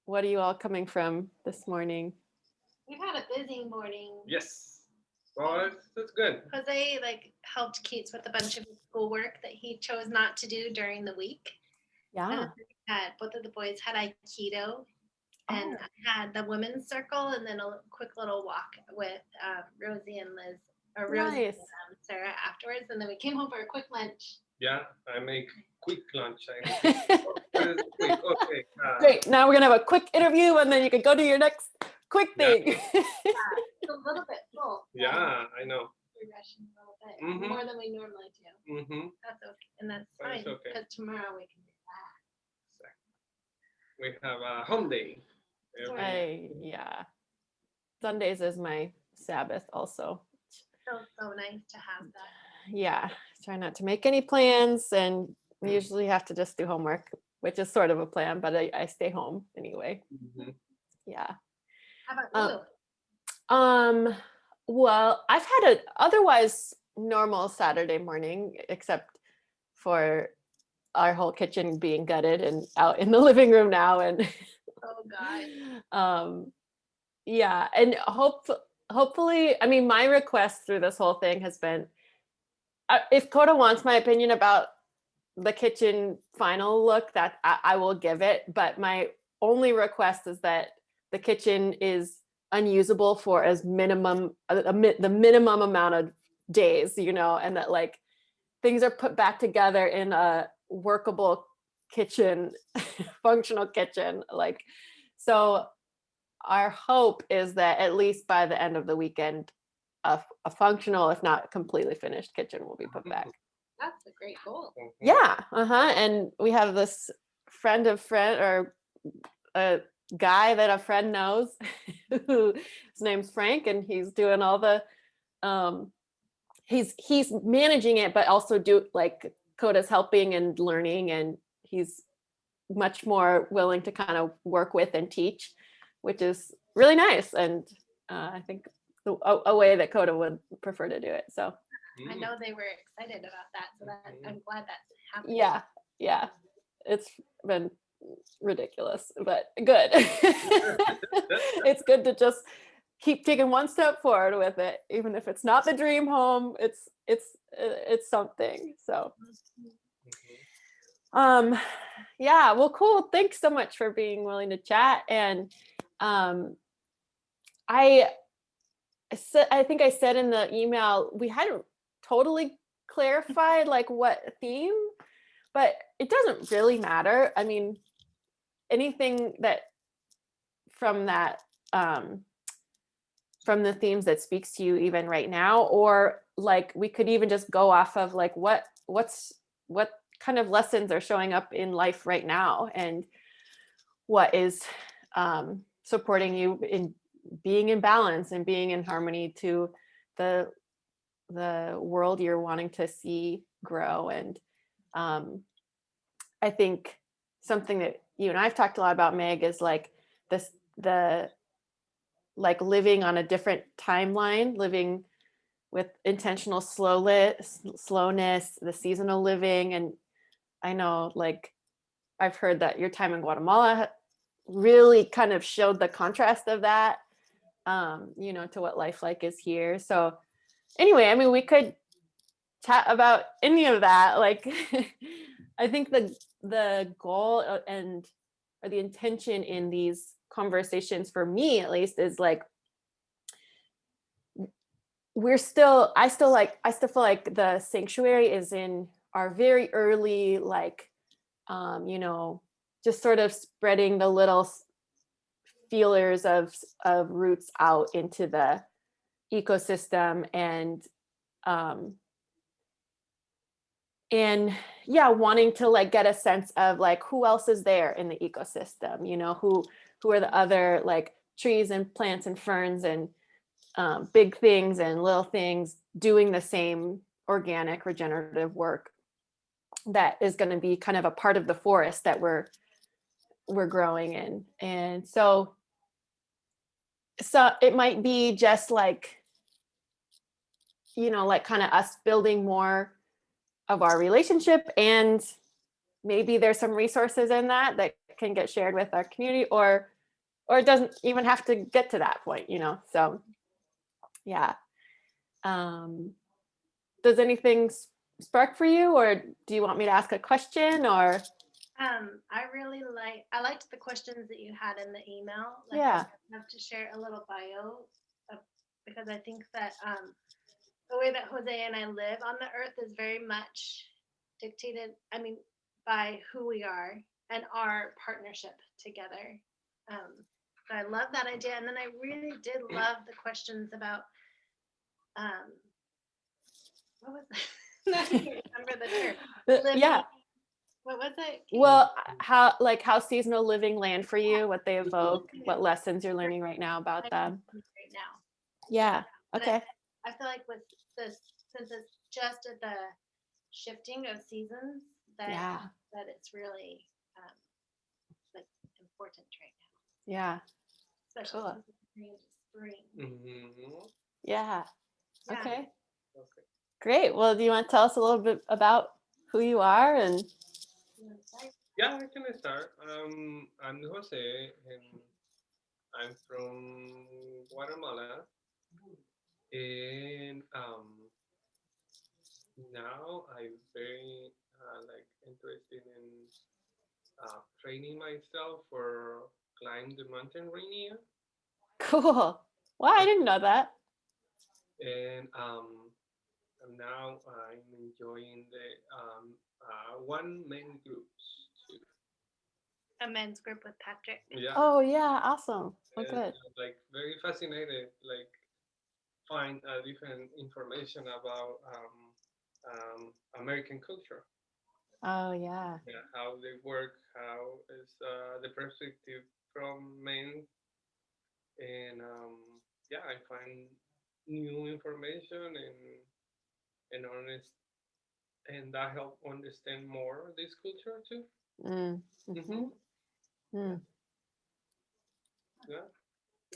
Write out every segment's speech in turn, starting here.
what are you all coming from this morning? We've had a busy morning. Yes. Well, that's good. Jose helped Keats with a bunch of schoolwork that he chose not to do during the week. Yeah. And both of the boys had Aikido, and I had the women's circle, and then a quick little walk with Rosie and Liz, or Rosie Nice. and Sarah afterwards, and then we came home for a quick lunch. Yeah, I make quick lunch. What is quick? Okay. Great. Now we're gonna have a quick interview, and then you can go to your next quick thing. Yeah, it's a little bit full. Yeah, I know. We're rushing a little bit more than we normally do. That's okay, and that's fine because tomorrow we can relax. We have a home day. Yeah. Sundays is my Sabbath also. So nice to have that. Yeah, try not to make any plans, and we usually have to just do homework, which is sort of a plan, but I stay home anyway. Yeah. How about you? Well, I've had an otherwise normal Saturday morning, except for our whole kitchen being gutted and out in the living room now, and oh God. Yeah, and hopefully, I mean, my request through this whole thing has been, if Coda wants my opinion about the kitchen final look, that I will give it, but my only request is that the kitchen is unusable for as minimum, the minimum amount of days, and that things are put back together in a workable kitchen, functional kitchen. So our hope is that at least by the end of the weekend, a functional, if not completely finished kitchen will be put back. That's a great goal. Yeah. And we have this friend or a guy that a friend knows who his name's Frank, and he's doing all the he's managing it, but also Coda's helping and learning, and he's much more willing to kind of work with and teach, which is really nice. And I think a way that Coda would prefer to do it. So I know they were excited about that. So that I'm glad that's happening. Yeah. It's been ridiculous, but good. It's good to just keep taking one step forward with it, even if it's not the dream home. It's something. So yeah, well, cool. Thanks so much for being willing to chat. And I think I said in the email, we hadn't totally clarified what theme, but it doesn't really matter. I mean, anything that from the themes that speaks to you even right now, or we could even just go off of what kind of lessons are showing up in life right now, and what is supporting you in being in balance and being in harmony to the world you're wanting to see grow. And I think something that you and I've talked a lot about, Meg, is the living on a different timeline, living with intentional slowness, the seasonal living. And I know I've heard that your time in Guatemala really kind of showed the contrast of that, to what life is here. So anyway, I mean, we could chat about any of that. I think the goal or the intention in these conversations, for me at least, is I still feel like the sanctuary is in our very early, just sort of spreading the little feelers of roots out into the ecosystem, and wanting to get a sense of who else is there in the ecosystem, who are the other trees and plants and ferns and big things and little things doing the same organic regenerative work that is going to be kind of a part of the forest that we're growing in. And so it might be just kind of us building more of our relationship, and maybe there's some resources in that can get shared with our community, or or it doesn't even have to get to that point, so yeah. Does anything spark for you, or do you want me to ask a question, or? I liked the questions that you had in the email. Like, Yeah. I'd love to share a little bio because I think that the way that Jose and I live on the earth is very much dictated, by who we are and our partnership together. So I love that idea. And then I really did love the questions about what was I can't remember the term. Living, Yeah. what was it? Well, how seasonal living land for you, what they evoke, what lessons you're learning right now about them. Right now. Yeah. And Okay. I feel like with this, since it's just at the shifting of seasons, that it's really like important right now. Yeah. Especially Cool. since it's turning into spring. Mm-hmm. Yeah. Yeah. Okay. Okay. Great. Well, do you want to tell us a little bit about who you are and? Yeah, I can start. I'm Jose, and I'm from Guatemala, and now I'm very like interested in training myself for climb the mountain Rainier, Cool. Wow, I didn't know that. and now I'm enjoying the one main groups too. A men's group with Patrick. Yeah, Oh yeah, awesome. Oh, and good. like very fascinated, like find different information about American culture. Oh yeah. Yeah, how they work, how is the perspective from men, and yeah, I find new information and honest, and that help understand more this culture too. Mm. Mm-hmm. Mm. Yeah,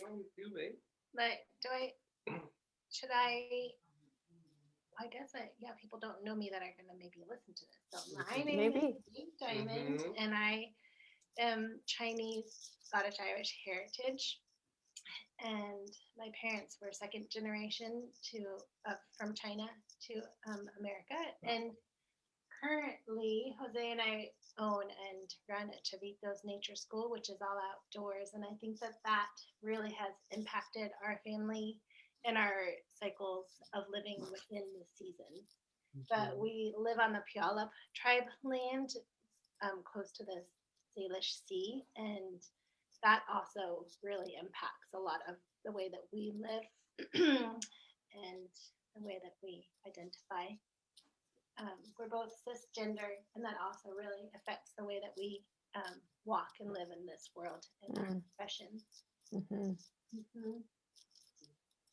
well, you babe. Like, should I guess people don't know me that are going to maybe listen to this. So my name is Maybe. Meag Diamond, and I am Chinese, Scottish, Irish heritage. And my parents were second generation from China to America. And currently, Jose and I own and run a Chavitos Nature School, which is all outdoors. And I think that really has impacted our family and our cycles of living within the seasons. But we live on the Puyallup tribe land, close to the Salish Sea, and that also really impacts a lot of the way that we live and the way that we identify. We're both cisgender, and that also really affects the way that we walk and live in this world and our professions. Mm-hmm. Mm-hmm.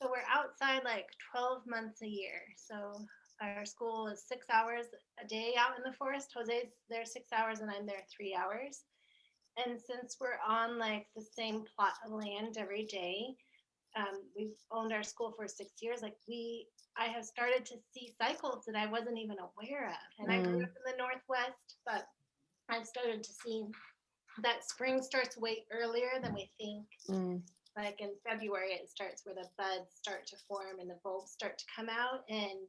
So we're outside like 12 months a year. So our school is 6 hours a day out in the forest. Jose's there 6 hours, and I'm there 3 hours. And since we're on like the same plot of land every day, we've owned our school for 6 years. I have started to see cycles that I wasn't even aware of. And I grew up in the Northwest, but I've started to see that spring starts way earlier than we think. Like in February, it starts where the buds start to form and the bulbs start to come out. And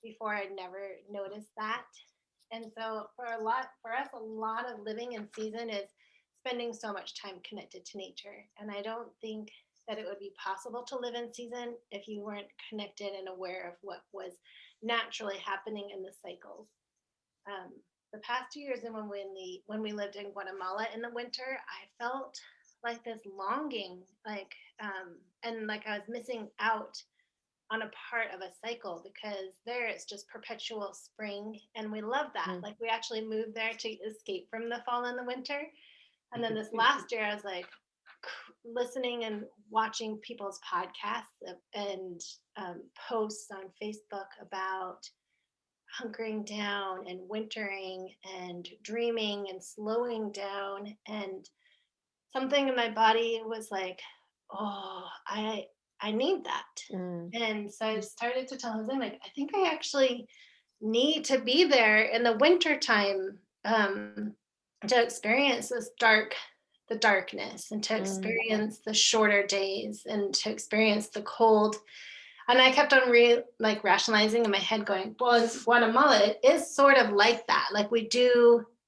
before, I'd never noticed that. And so for us, a lot of living in season is spending so much time connected to nature. And I don't think that it would be possible to live in season if you weren't connected and aware of what was naturally happening in the cycles. The past 2 years, and when we lived in Guatemala in the winter, I felt like this longing, and like I was missing out on a part of a cycle, because there it's just perpetual spring, and we love that. Like, we actually moved there to escape from the fall and the winter. And then this last year, I was like listening and watching people's podcasts and posts on Facebook about hunkering down and wintering and dreaming and slowing down, and something in my body was like, oh, I need that. And so I started to tell Jose, like, I think I actually need to be there in the winter time to experience this dark the darkness and to experience the shorter days and to experience the cold. And I kept on rationalizing in my head, going, well, in Guatemala, it is sort of like that. Like we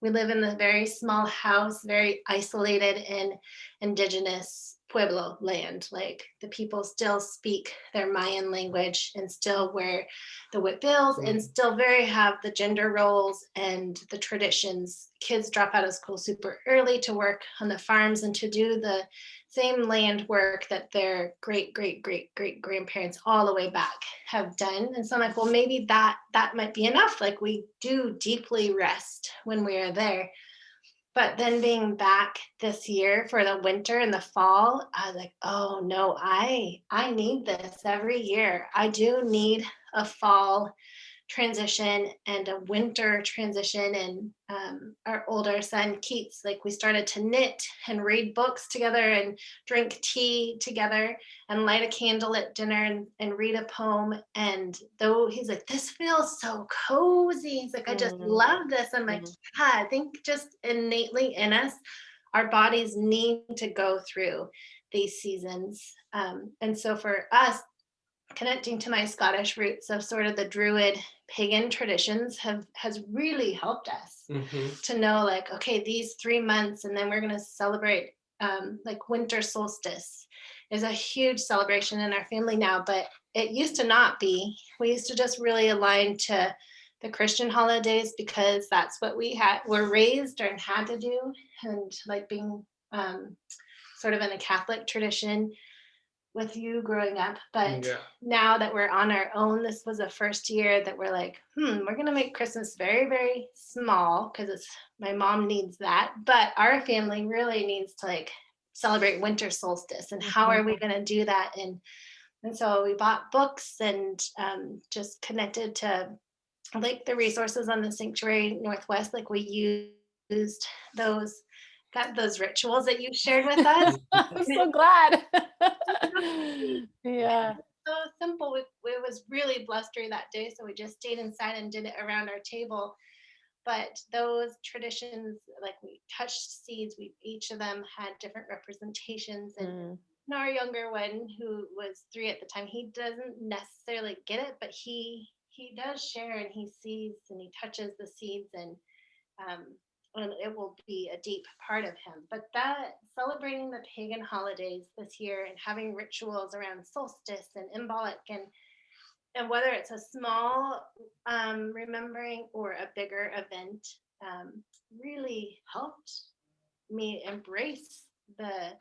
live in a very small house, very isolated in indigenous Pueblo land. Like the people still speak their Mayan language and still wear the huipils and still have the gender roles and the traditions. Kids drop out of school super early to work on the farms and to do the same land work that their great grandparents all the way back have done. And so I'm like, well, maybe that might be enough. Like we do deeply rest when we are there. But then being back this year for the winter and the fall, I was like, oh no, I need this every year. I do need a fall transition and a winter transition. And our older son Keats, like we started to knit and read books together and drink tea together and light a candle at dinner and read a poem. And though he's like, this feels so cozy, he's like, I just love this. I'm like, yeah, I think just innately in us, our bodies need to go through these seasons. And so for us, connecting to my Scottish roots of sort of the Druid pagan traditions has really helped us to know, like, okay, these 3 months, and then we're going to celebrate like winter solstice is a huge celebration in our family now, but it used to not be. We used to just really align to the Christian holidays because that's what were raised and had to do, and like being sort of in a Catholic tradition with you growing up. But now that we're on our own, this was the first year that we're like, we're going to make Christmas very, very small because my mom needs that. But our family really needs to like celebrate winter solstice. And how are we going to do that? And so we bought books and just connected to like the resources on the Sanctuary Northwest. Like we used got those rituals that you shared with us. I'm so glad. Yeah. So simple. It was really blustery that day, so we just stayed inside and did it around our table. But those traditions, like we touched seeds, each of them had different representations. And our younger one, who was 3 at the time, he doesn't necessarily get it, but he does share, and he sees and he touches the seeds, and it will be a deep part of him. But that celebrating the pagan holidays this year and having rituals around solstice and symbolic, and whether it's a small remembering or a bigger event, really helped me embrace the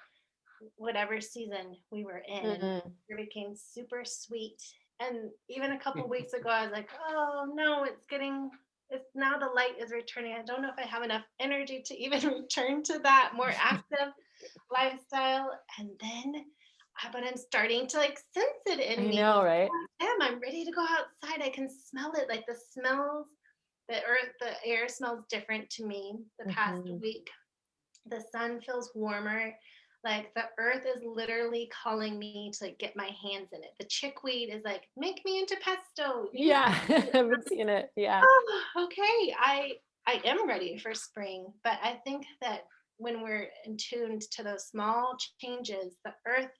whatever season we were in. It became super sweet. And even a couple weeks ago, I was like, oh no, it's now the light is returning. I don't know if I have enough energy to even return to that more active lifestyle. And then, but I'm starting to like sense it in me. I know, right? I'm ready to go outside. I can smell it. Like the smells, the air smells different to me the past week. The sun feels warmer. Like the earth is literally calling me to like get my hands in it. The chickweed is like, make me into pesto. Yeah, I've been seeing it. Yeah. Oh, okay. I am ready for spring, but I think that when we're in tuned to those small changes, the earth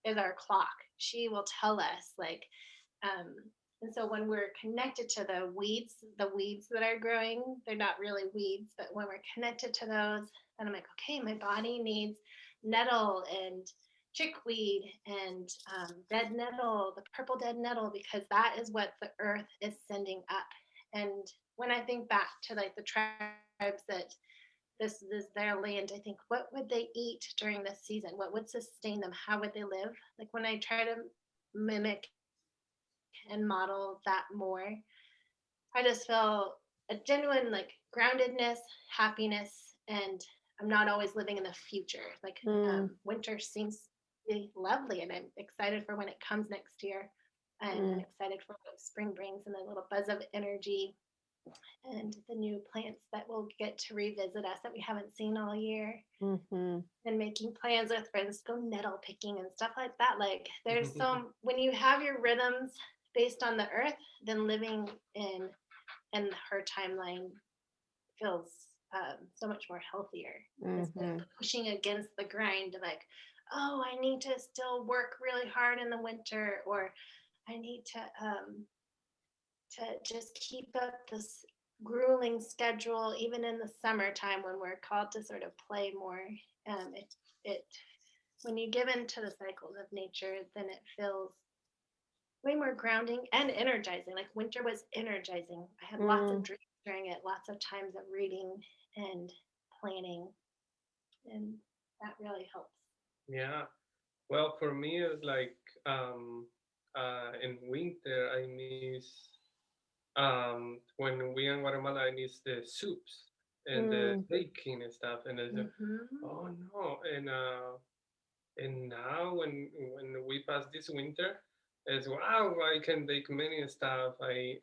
is our clock. She will tell us like, and so when we're connected to the weeds that are growing, they're not really weeds, but when we're connected to those, then I'm like, okay, my body needs nettle and chickweed and dead nettle, the purple dead nettle, because that is what the earth is sending up. And when I think back to like the tribes that this is their land, I think, what would they eat during this season? What would sustain them? How would they live? Like when I try to mimic and model that more, I just feel a genuine like groundedness, happiness, and I'm not always living in the future. Like winter seems really lovely, and I'm excited for when it comes next year. And I'm excited for what spring brings and the little buzz of energy and the new plants that will get to revisit us that we haven't seen all year. And making plans with friends to go nettle picking and stuff like that. Like there's when you have your rhythms based on the earth, then living in her timeline feels so much more healthier instead Mhm. of pushing against the grind of like, oh, I need to still work really hard in the winter, or I need to just keep up this grueling schedule even in the summertime when we're called to sort of play more. It when you give in to the cycles of nature, then it feels way more grounding and energizing. Like winter was energizing. I had lots of Mm. dreams during it, lots of times of reading and planning, and that really helps. Yeah. Well, for me, it's like in winter, I miss when we in Guatemala, I miss the soups and the Mm. baking and stuff. And it's Hmm. oh no, and now when we pass this winter, it's wow, I can bake many stuff. I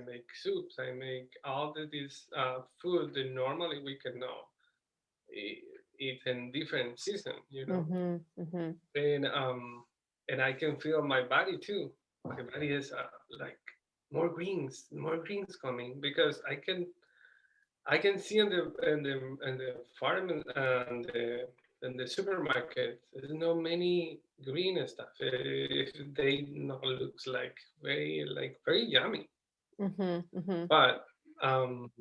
make soups. I make all of this food that normally we cannot eat, eat in different season. Mhm. Mhm. And I can feel my body too. My body is like more greens coming because I can see in the farm and the supermarket. There's no many green stuff. They not looks like very yummy. Mhm. Mhm. But um,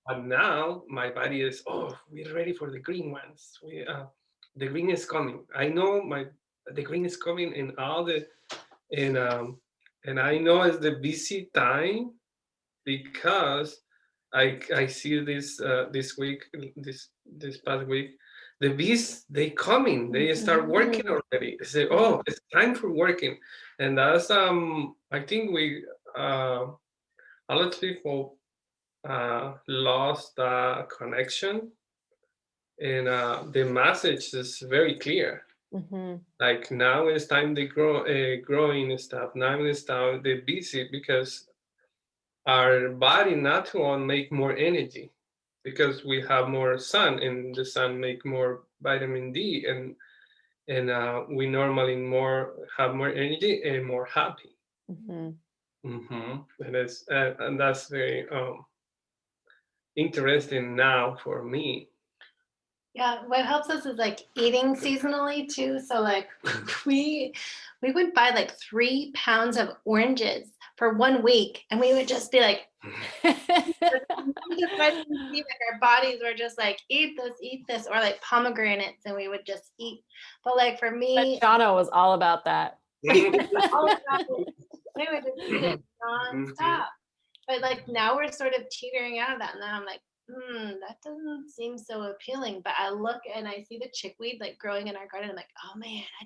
but now my body is we're ready for the green ones. The green is coming. I know the green is coming in all the in and I know it's the busy time because I see this week this past week the bees they coming they start working Mhm. already. They say Mhm. it's time for working, and that's I think we a lot of people lost connection, and the message is very clear. Mhm. Like now it's time to growing and stuff. Now it's time they busy because our body natural make more energy because we have more sun and the sun make more vitamin D, and we normally more have more energy and more happy. Mhm. And that's very interesting now for me. Yeah, what helps us is like eating seasonally too. So like we we would buy like 3 pounds of oranges for 1 week, and we would just be like, just vitamin C, like our bodies were just like, eat this, or like pomegranates, and we would just eat. But like for But me, Shauna was all about that. all about it, we would just eat it Mhm. nonstop. But like now we're sort of teetering out of that. And then I'm like, that doesn't seem so appealing. But I look and I see the chickweed like growing in our garden. I'm like, oh man, I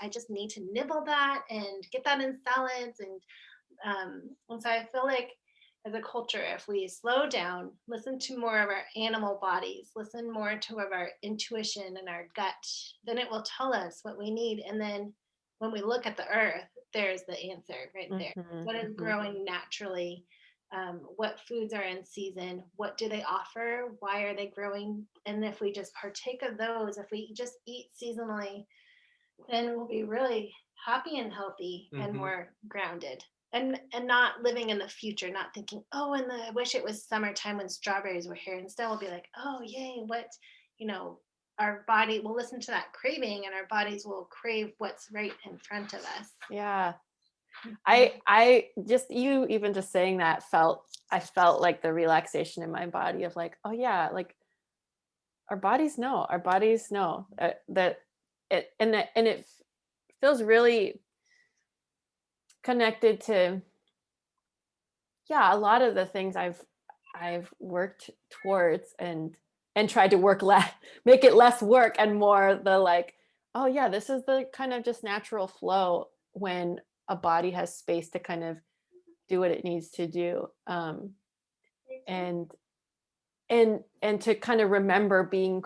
just need to nibble that and get that in salads. And so I feel like as a culture, if we slow down, listen to more of our animal bodies, listen more to of our intuition and our gut, then it will tell us what we need. And then when we look at the earth, there's the answer right there. Mhm. What is Mhm. growing naturally? What foods are in season? What do they offer? Why are they growing? And if we just partake of those, if we just eat seasonally, then we'll be really happy and healthy and Mhm. more grounded, and not living in the future, not thinking, oh, and I wish it was summertime when strawberries were here. Instead we'll be like, oh yay, what, you know our body will listen to that craving, and our bodies will crave what's right in front of us. Yeah. Mhm. I just you even just saying that I felt like the relaxation in my body of like, oh yeah, like our bodies know that it feels really connected to, yeah, a lot of the things I've worked towards and tried to work less, make it less work and more the like, oh yeah, this is the kind of just natural flow when a body has space to kind of do what it needs to do. And and to kind of remember being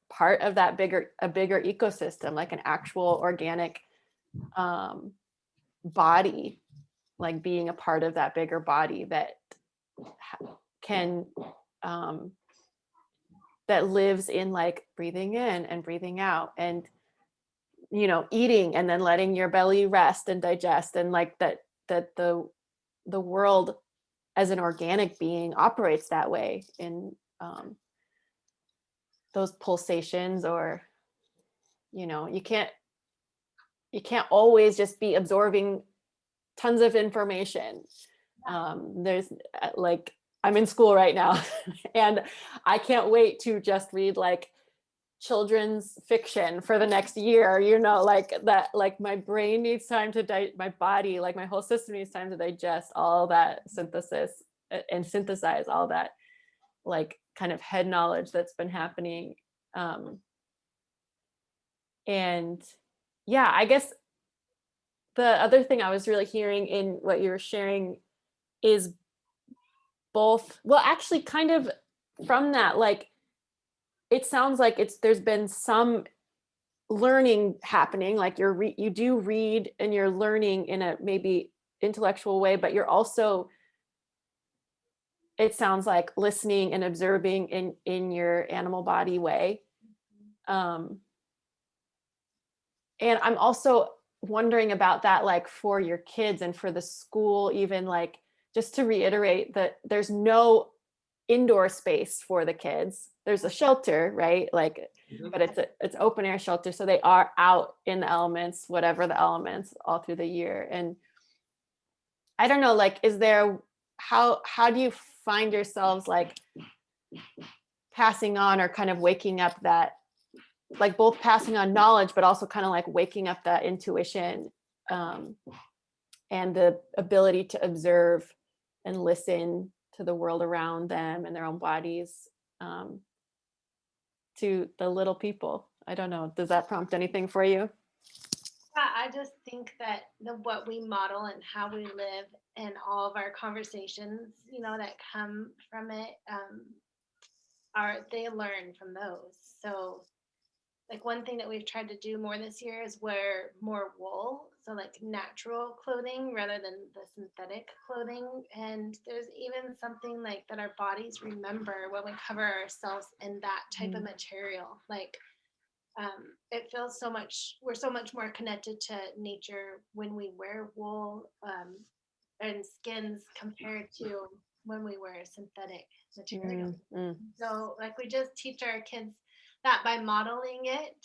part of that bigger ecosystem, like an actual organic um body, like being a part of that bigger body that can um that lives in like breathing in and breathing out, and eating and then letting your belly rest and digest, and like that the world as an organic being operates that way those pulsations, or you can't always just be absorbing tons of information. There's like, I'm in school right now and I can't wait to just read like children's fiction for the next year, like that, like my brain needs time to my body, like my whole system needs time to digest all that synthesis and synthesize all that like kind of head knowledge that's been happening. And yeah, I guess the other thing I was really hearing in what you were sharing is both, well, actually kind of from that, like, it sounds like there's been some learning happening, like you do read and you're learning in a maybe intellectual way, but you're also, it sounds like, listening and observing in your animal body way. And I'm also wondering about that, like for your kids and for the school, even, like, just to reiterate that there's no indoor space for the kids. There's a shelter, right? Like, but it's open air shelter. So they are out in the elements, whatever the elements, all through the year. And I don't know, like, how do you find yourselves like passing on, or kind of waking up that, like both passing on knowledge, but also kind of like waking up that intuition, and the ability to observe and listen to the world around them and their own bodies, to the little people? I don't know. Does that prompt anything for you? Yeah, I just think that what we model and how we live and all of our conversations, that come from it, they learn from those. So like one thing that we've tried to do more this year is wear more wool, so like natural clothing rather than the synthetic clothing. And there's even something like that our bodies remember when we cover ourselves in that type of material. Like it feels we're so much more connected to nature when we wear wool and skins compared to when we wear synthetic material. So like we just teach our kids that by modeling it,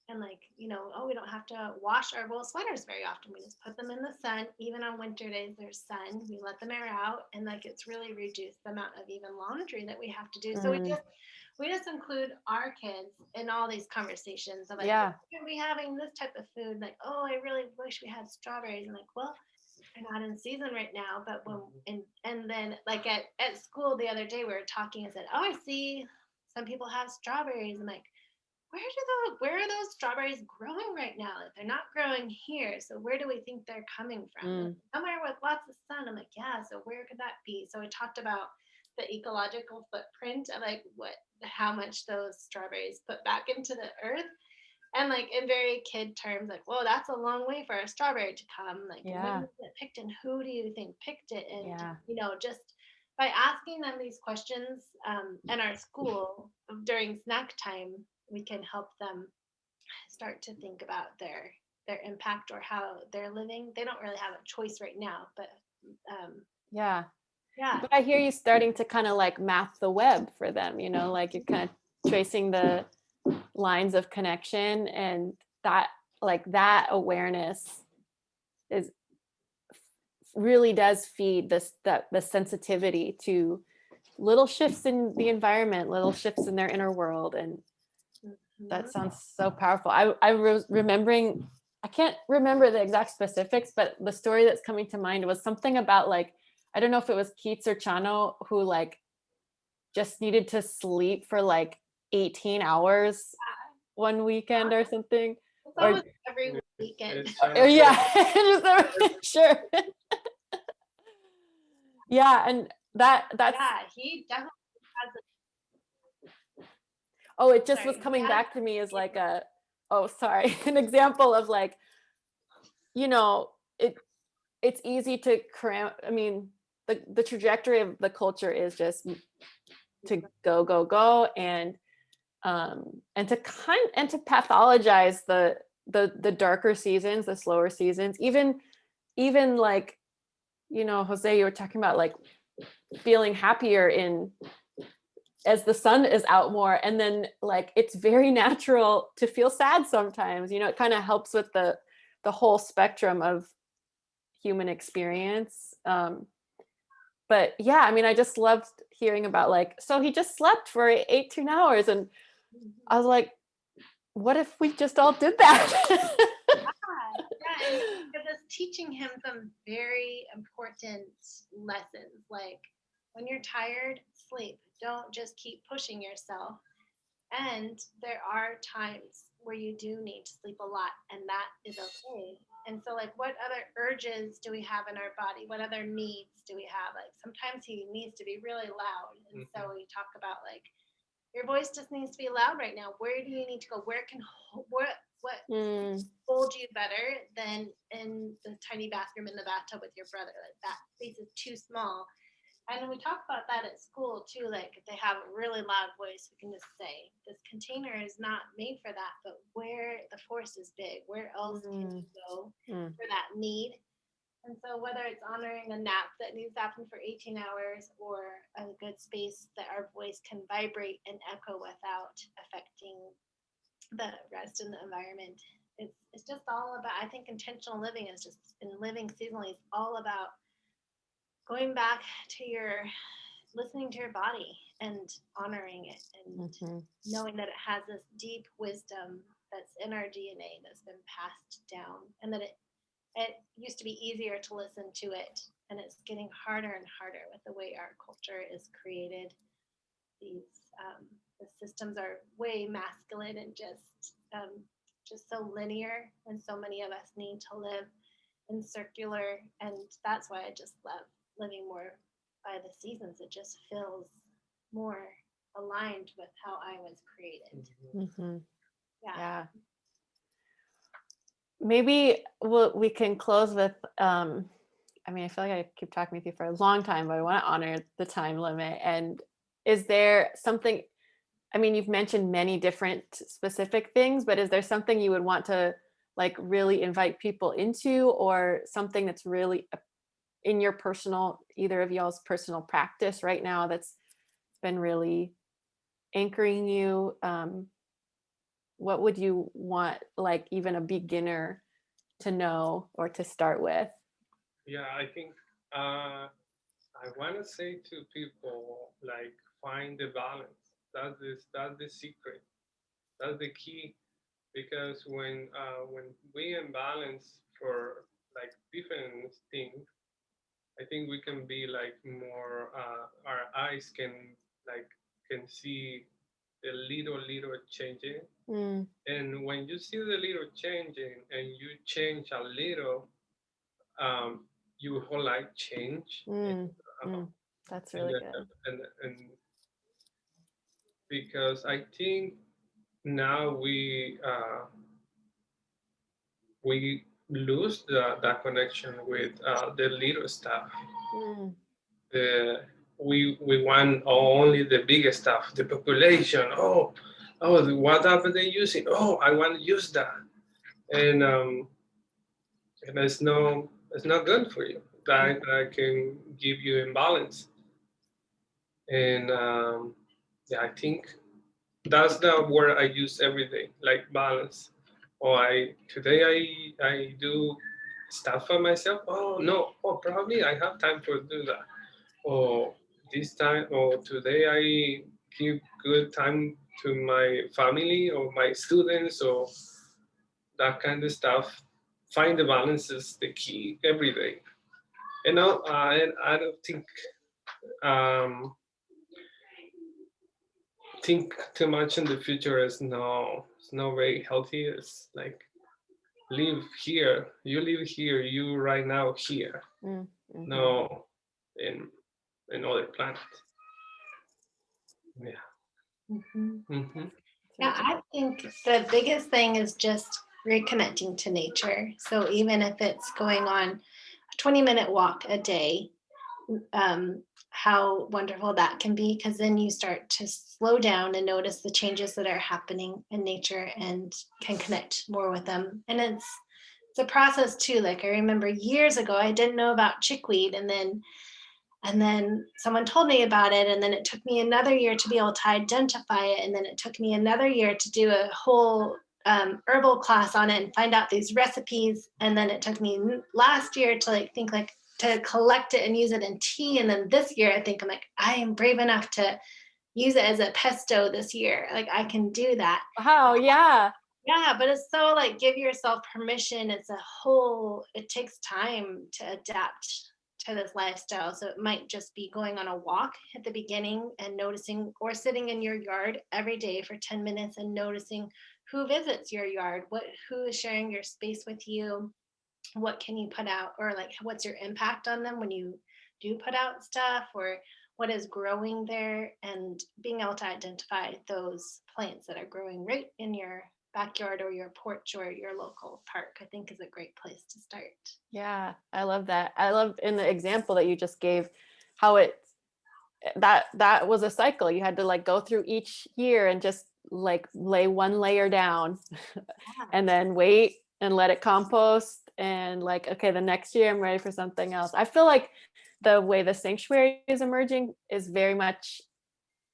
and like, we don't have to wash our wool sweaters very often. We just put them in the sun. Even on winter days, there's sun. We let them air out, and like it's really reduced the amount of even laundry that we have to do. So we just include our kids in all these conversations of like, Yeah. Are we having this type of food? Like, oh, I really wish we had strawberries. And like, well, they're not in season right now, but and then like at school the other day we were talking and said, oh, I see some people have strawberries. I'm like, where are those strawberries growing right now? Like, they're not growing here. So where do we think they're coming from? Like, somewhere with lots of sun. I'm like, yeah, so where could that be? So we talked about the ecological footprint of like how much those strawberries put back into the earth. And like in very kid terms, like, whoa, that's a long way for a strawberry to come. Like, when was it picked and who do you think picked it? And, just by asking them these questions in our school during snack time, we can help them start to think about their impact or how they're living. They don't really have a choice right now, but yeah. But I hear you starting to kind of like map the web for them, like you're kind of tracing the lines of connection, and that, like, that awareness really does feed the sensitivity to little shifts in the environment, little shifts in their inner world. And that sounds so powerful. I was remembering, I can't remember the exact specifics, but the story that's coming to mind was something about, like, I don't know if it was Keats or Chano who like just needed to sleep for like 18 hours one weekend or something. Or every weekend. Yeah, sure. Yeah, and that's he definitely has it just was coming back to me as like an example of like, it's easy to cram. I mean, the trajectory of the culture is just to go and to pathologize the darker seasons, the slower seasons, even like, Jose, you were talking about like feeling happier as the sun is out more. And then like, it's very natural to feel sad sometimes, it kind of helps with the whole spectrum of human experience. But yeah, I mean, I just loved hearing about like, so he just slept for 18 hours. And I was like, what if we just all did that? Yeah, and it was teaching him some very important lessons. Like when you're tired, sleep. Don't just keep pushing yourself. And there are times where you do need to sleep a lot, and that is okay. And so, like, what other urges do we have in our body? What other needs do we have? Like, sometimes he needs to be really loud. And so we talk about, like, your voice just needs to be loud right now. Where do you need to go? Where can, what hold you better than in the tiny bathroom in the bathtub with your brother? Like, that space is too small. And we talk about that at school too. Like if they have a really loud voice, we can just say, this container is not made for that, but where the forest is big, where else can you go for that need? And so whether it's honoring a nap that needs to happen for 18 hours or a good space that our voice can vibrate and echo without affecting the rest in the environment, it's just all about, I think intentional living is just, in living seasonally, is all about going back to listening to your body and honoring it and knowing that it has this deep wisdom that's in our DNA that's been passed down, and that it used to be easier to listen to it, and it's getting harder and harder with the way our culture is created. The systems are way masculine and just so linear, and so many of us need to live in circular, and that's why I just love living more by the seasons. It just feels more aligned with how I was created. Yeah. Maybe we can close with I mean, I feel like I keep talking with you for a long time, but I want to honor the time limit. And is there something, I mean, you've mentioned many different specific things, but is there something you would want to like really invite people into, or something that's really in your personal, either of y'all's personal practice right now that's been really anchoring you? What would you want, like, even a beginner to know or to start with? Yeah, I think I want to say to people, like, find the balance. That's the secret. That's the key. Because when we imbalance for like different things, I think we can be like more. Our eyes can see the little changing. And when you see the little changing and you change a little, your whole life change. That's really good. And because I think now we lose that connection with the little stuff. We want only the big stuff, the population. Oh, what are they using? Oh, I want to use that, and it's not good for you. That can give you imbalance, and yeah, I think that's the word I use every day, like balance. Or today I do stuff for myself. Oh no, probably I have time to do that. Or this time, or today I give good time to my family or my students or that kind of stuff. Find the balance is the key every day. And now I don't um, think too much in the future is it's not very healthy. It's like live here. You live here. You right now here. No, in another planet. Yeah. Yeah, I think the biggest thing is just reconnecting to nature. So even if it's going on a 20-minute walk a day, how wonderful that can be, because then you start to slow down and notice the changes that are happening in nature and can connect more with them. And it's a process too. Like I remember years ago, I didn't know about chickweed, and then And then someone told me about it, and then it took me another year to be able to identify it, and then it took me another year to do a whole herbal class on it and find out these recipes. And then it took me last year to like think like to collect it and use it in tea. And then this year I think I'm like, I am brave enough to use it as a pesto this year. Like I can do that. Wow, yeah. Yeah, but it's so like give yourself permission. It's a whole, it takes time to adapt to this lifestyle. So it might just be going on a walk at the beginning and noticing, or sitting in your yard every day for 10 minutes and noticing who visits your yard, who is sharing your space with you, what can you put out, or like what's your impact on them when you do put out stuff, or what is growing there, and being able to identify those plants that are growing right in your backyard or your porch or your local park, I think is a great place to start. Yeah, I love that. I love in the example that you just gave how that was a cycle. You had to like go through each year and just like lay one layer down and then wait and let it compost, and like, okay, the next year I'm ready for something else. I feel like the way the sanctuary is emerging is very much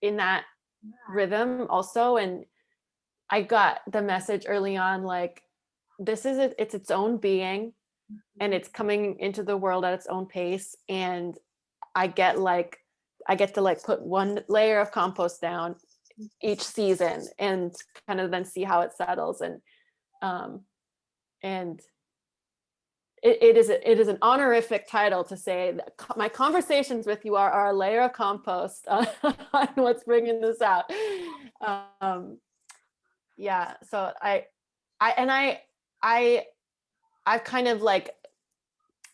in that rhythm also. And I got the message early on, like, this is it's its own being, and it's coming into the world at its own pace. And I get to like put one layer of compost down each season and kind of then see how it settles. And it is an honorific title to say that my conversations with you are a layer of compost on what's bringing this out. Yeah, so I've kind of like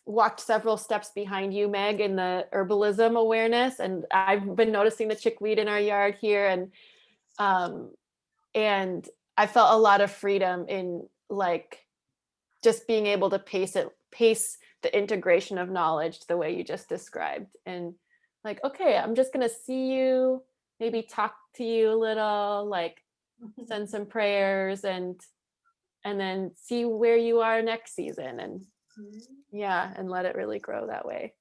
walked several steps behind you, Meg, in the herbalism awareness, and I've been noticing the chickweed in our yard here, and I felt a lot of freedom in like just being able to pace the integration of knowledge the way you just described. And like, okay, I'm just gonna see you, maybe talk to you a little, like send some prayers, and then see where you are next season. And yeah, and let it really grow that way.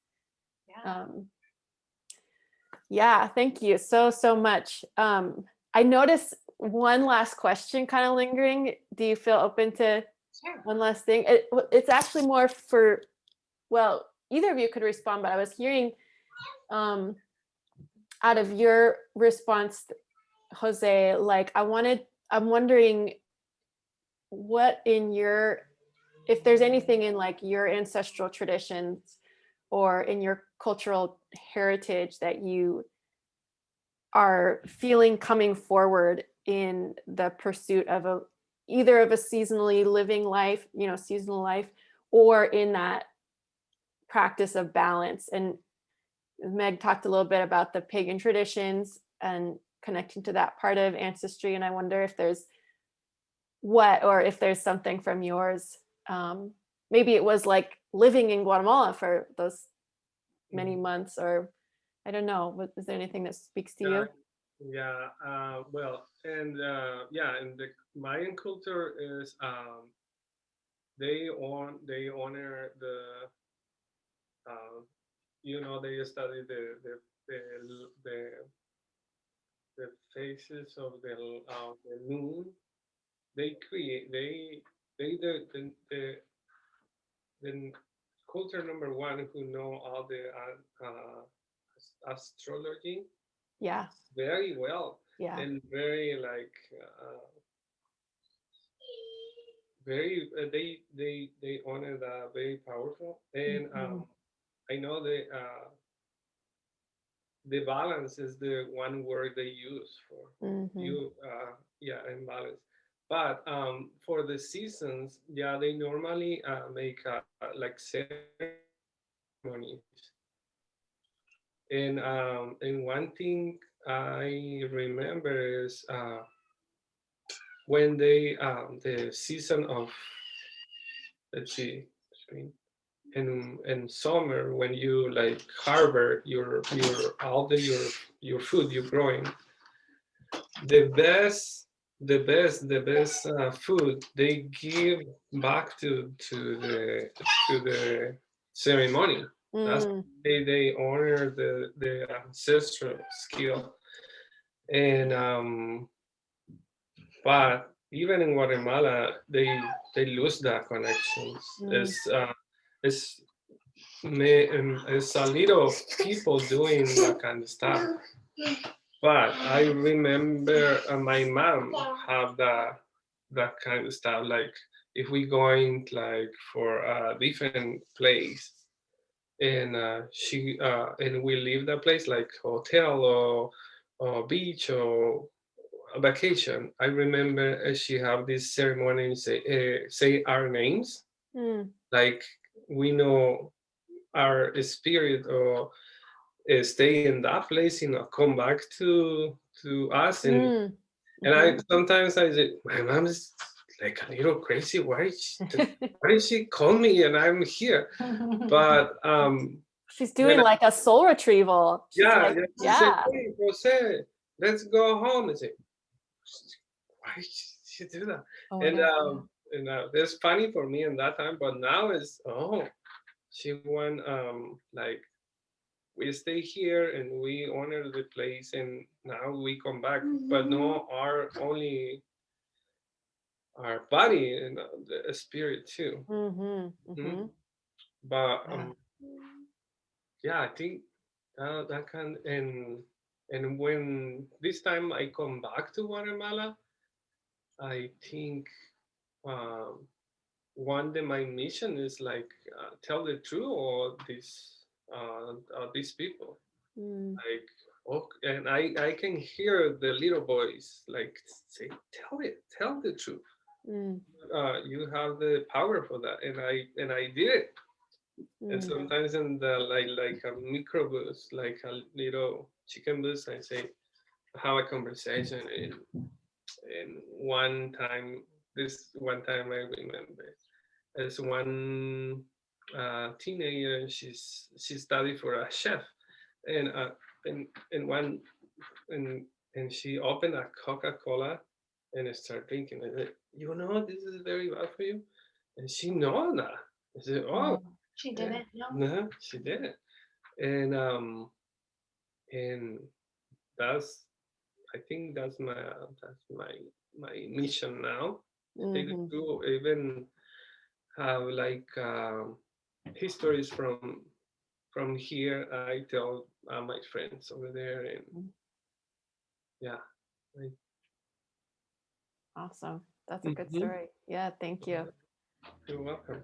Yeah, thank you so much. I noticed one last question kind of lingering. Do you feel open to one last thing? It's actually more for, well, either of you could respond, but I was hearing out of your response, Jose, like I'm wondering what if there's anything in like your ancestral traditions or in your cultural heritage that you are feeling coming forward in the pursuit of either of a seasonally living life, seasonal life, or in that practice of balance. And Meg talked a little bit about the pagan traditions and connecting to that part of ancestry. And I wonder if there's something from yours. Maybe it was like living in Guatemala for those many months, or I don't know. Is there anything that speaks to you? Yeah. Well, and and the Mayan culture is they honor the they study the phases of the moon. They create they the culture number one who know all the astrology Yeah. very well. Yeah. And very like very they honor that very powerful. And I know the balance is the one word they use for you and balance. But for the seasons, they normally make like ceremonies. And one thing I remember is when they the season of, let's see, in summer, when you like harvest your your food you're growing, the best food they give back to the ceremony. That's Mm. they honor the ancestral skill. And but even in Guatemala, they lose that connections. Mm. It's it's a little people doing that kind of stuff. But I remember my mom have that kind of stuff. Like if we going like for a different place, and and we leave that place like hotel or beach or a vacation. I remember she have this ceremony and say our names, Mm. like we know our spirit or stay in that place, come back to us. Mm. And I Mhm. sometimes I say my mom is like a little crazy. Why did she call me and I'm here? But She's when doing like a soul retrieval. She's yeah, like, yeah, she said, yeah. "Hey, Jose, let's go home." I say, "Why did she do that?" Oh my And God. it's funny for me in that time, but now it's she went like we stay here and we honor the place, and now we come back, but no, our only our body and the spirit too. Mhm. Mhm. Mhm. But Yeah. yeah, I think that can and when this time I come back to Guatemala, I think um, one day my mission is like tell the truth or these people Mm. like and I can hear the little voice like say tell the truth. Mm. You have the power for that, and I did it. And Mm. sometimes in the like a microbus, like a little chicken bus, I say have a conversation, and one time I remember, as one teenager, she studied for a chef, and and one and and she opened a Coca-Cola and started drinking. I said, this is very bad for you, and she know that. I said, oh, She yeah, didn't know. no, she didn't, and that's I think that's my mission now. Take it Mhm. through, even have like histories from here. I tell my friends over there, and yeah. I, Awesome. That's a good Mhm. story. Yeah, thank you. You're welcome.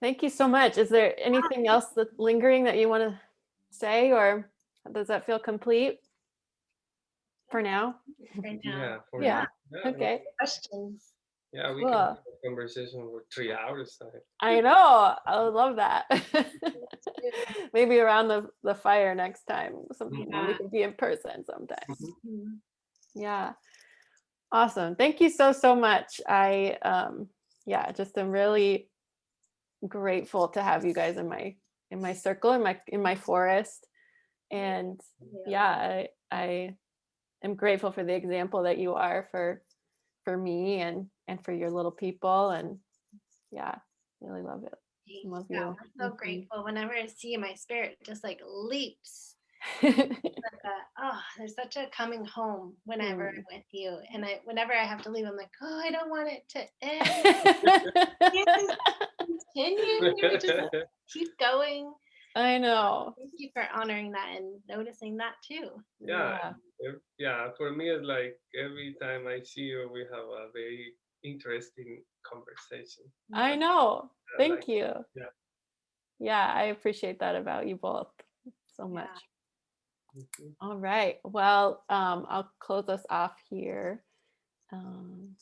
Thank you so much. Is there anything else that's lingering that you want to say, or does that feel complete for now? Right Yeah, now. for Yeah. now. Yeah, Okay. Questions. yeah, we can have Cool. a conversation for 3 hours. I know. I would love that. Maybe around the fire next time. When we Mhm, can be in person sometime. mhm. Mhm. Yeah. Awesome. Thank you so much. I yeah, just am really grateful to have you guys in my circle, in my forest. And yeah, I am grateful for the example that you are for me and for your little people. And yeah, really love it. Love Yeah, you. we're so grateful. Whenever I see you, my spirit just like leaps. Mhm. There's such a coming home whenever Mm. I'm with you. And whenever I have to leave, I'm like, oh, I don't want it to end. Can't this continue? We just keep going. I know. Thank you for honoring that and noticing that too. Yeah, Yeah. yeah. For me, it's like every time I see you, we have a very interesting conversation. I know. I like, Thank you. yeah. Yeah, I appreciate that about you both so Yeah. much. Mhm. All right. Well, I'll close us off here. Um,